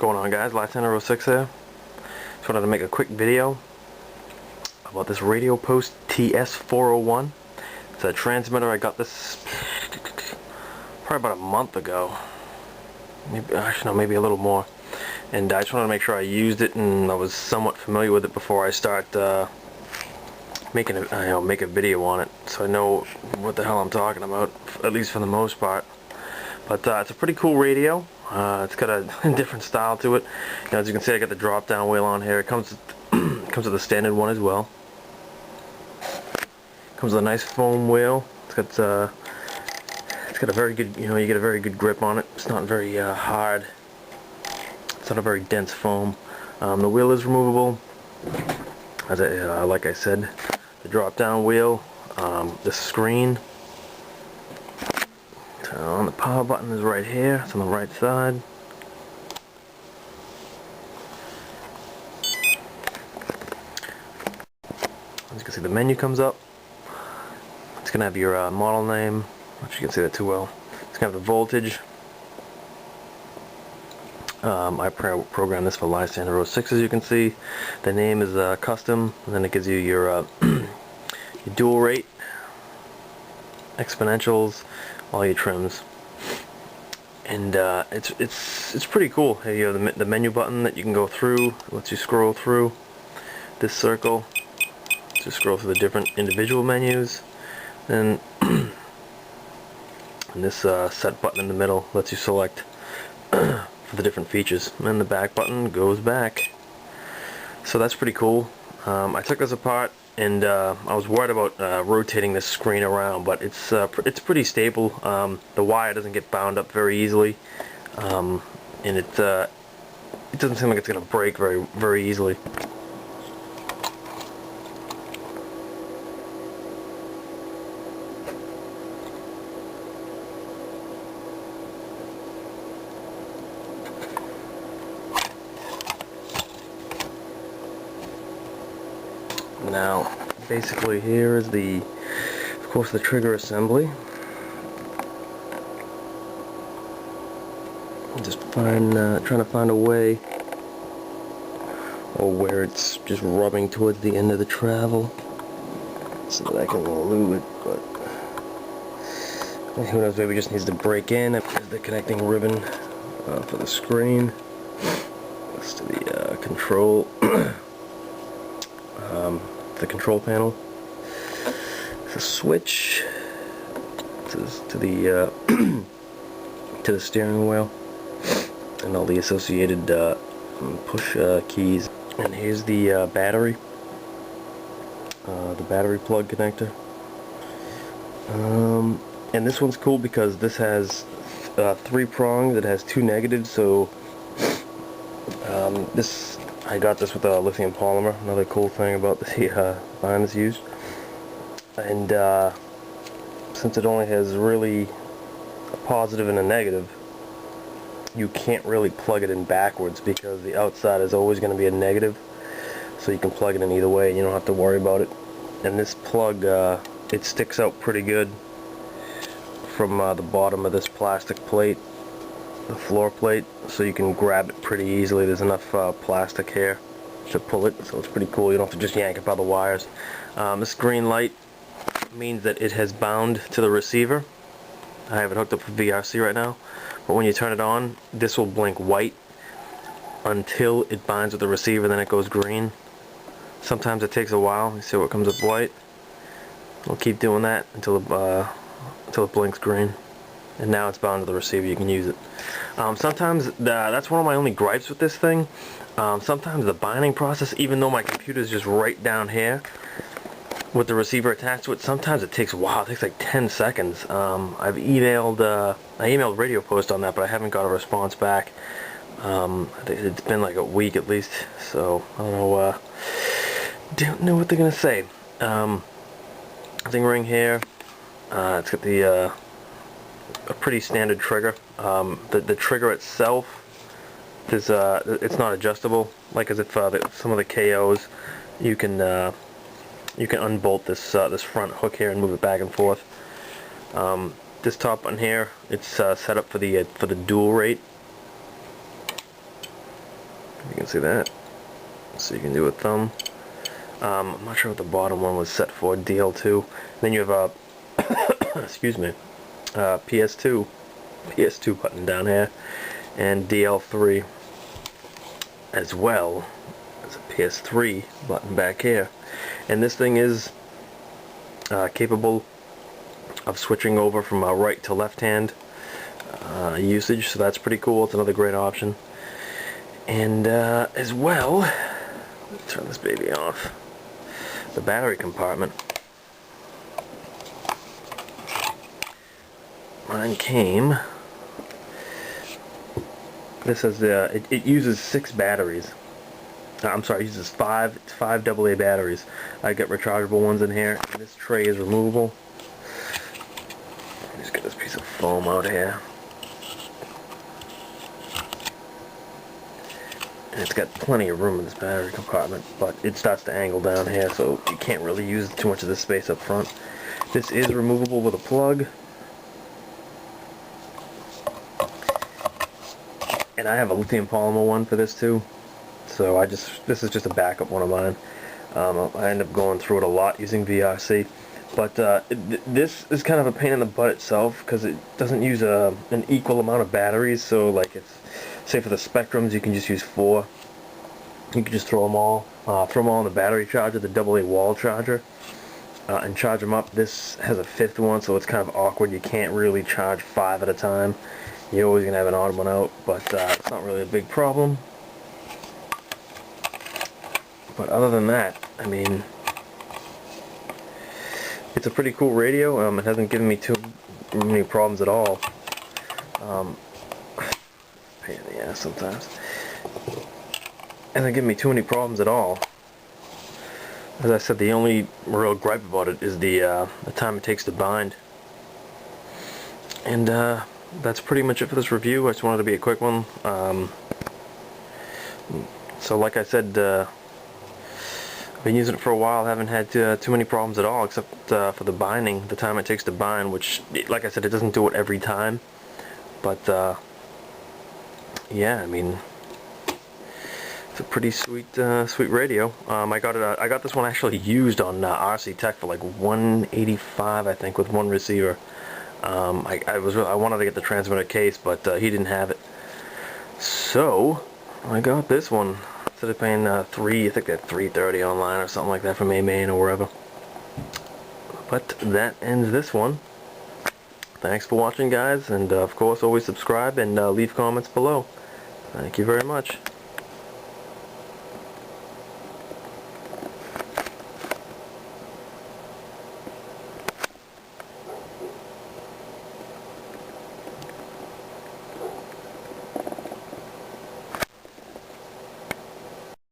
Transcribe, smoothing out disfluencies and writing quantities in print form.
going on, guys? TS401 here. Just wanted to make a quick video about this Radiopost TS401. It's a transmitter. I got this probably about a month ago. Maybe a little more. And I just wanted to make sure I used it and I was somewhat familiar with it before I start make a video on it, so I know what the hell I'm talking about, at least for the most part. But it's a pretty cool radio. It's got a different style to it. As you can see, I got the drop down wheel on here. It comes with the standard one as well. Comes with a nice foam wheel. It's got a very good, you get a very good grip on it. It's not very hard. It's not a very dense foam. The wheel is removable. Like I said, the drop down wheel, the screen. On the power button is right here. It's on the right side. As you can see, the menu comes up. It's gonna have your model name. I don't know if you can see that too well. It's gonna have the voltage. I programmed this for TS401, as you can see. The name is custom, and then it gives you your your dual rate, exponentials, all your trims, and it's pretty cool. You have the menu button that you can go through. It lets you scroll through this circle to scroll through the different individual menus, and and this set button in the middle lets you select for the different features, and the back button goes back. So that's pretty cool. I took this apart, and I was worried about rotating this screen around, but it's pretty stable. The wire doesn't get bound up very easily, and it doesn't seem like it's going to break very easily. Now, basically, here is of course, the trigger assembly. I'm just trying to find a way, or where it's just rubbing towards the end of the travel, so that I can remove it. But who knows? Maybe it just needs to break in. There's the connecting ribbon for the screen. This to the control. The control panel, the switch to the to the steering wheel, and all the associated push keys. And here's the battery plug connector. And this one's cool because this has 3 prongs. It has 2 negatives, so I got this with a lithium polymer. Another cool thing about the line that's used. And since it only has really a positive and a negative, you can't really plug it in backwards because the outside is always going to be a negative. So you can plug it in either way and you don't have to worry about it. And this plug, it sticks out pretty good from the bottom of this plastic plate, the floor plate, so you can grab it pretty easily. There's enough plastic here to pull it, so it's pretty cool. You don't have to just yank up all the wires. This green light means that it has bound to the receiver. I have it hooked up for VRC right now, but when you turn it on, this will blink white until it binds with the receiver, then it goes green. Sometimes it takes a while. You see what comes up white. We'll keep doing that until it blinks green. And now it's bound to the receiver, you can use it. Sometimes, that's one of my only gripes with this thing. Sometimes the binding process, even though my computer is just right down here with the receiver attached to it, sometimes it takes a while. It takes like 10 seconds. I emailed Radiopost on that, but I haven't got a response back. I think it's been like a week at least, so I don't know what they're gonna say. Thing ring here. It's got a pretty standard trigger. The trigger itself is it's not adjustable, like as if some of the KOs you can unbolt this front hook here and move it back and forth. This top button here, it's set up for the dual rate. You can see that. So you can do a thumb. I'm not sure what the bottom one was set for, DL2. Then you have a, excuse me, PS2 button down here, and DL3 as well as a PS3 button back here. And this thing is capable of switching over from right to left hand usage, so that's pretty cool. It's another great option. And as well, let's turn this baby off. The battery compartment. Mine came. This has it uses 6 batteries. I'm sorry, it uses five AA batteries. I got rechargeable ones in here. And this tray is removable. Just get this piece of foam out here. And it's got plenty of room in this battery compartment, but it starts to angle down here, so you can't really use too much of this space up front. This is removable with a plug. And I have a lithium polymer one for this too. So this is just a backup one of mine. I end up going through it a lot using VRC. But this is kind of a pain in the butt itself, because it doesn't use an equal amount of batteries. So like, it's, say for the Spectrums, you can just use 4. You can just throw them all in the battery charger, the AA wall charger, and charge them up. This has a 5th one, so it's kind of awkward. You can't really charge 5 at a time. You're always going to have an odd one out, but it's not really a big problem. But other than that, I mean, it's a pretty cool radio. It hasn't given me too many problems at all. Pain in the ass sometimes. Hasn't given me too many problems at all. As I said, the only real gripe about it is the time it takes to bind. And that's pretty much it for this review. I just wanted to be a quick one. So like I said, I've been using it for a while. Haven't had too many problems at all, except for the binding, the time it takes to bind, which, like I said, it doesn't do it every time. But yeah, I mean, it's a pretty sweet radio. I got this one actually used on RC Tech for like $185, I think, with one receiver. I wanted to get the transmitter case, but he didn't have it, so I got this one. Instead of paying I think they're $330 online or something like that from A-Main or wherever. But that ends this one. Thanks for watching, guys, and of course always subscribe and leave comments below. Thank you very much.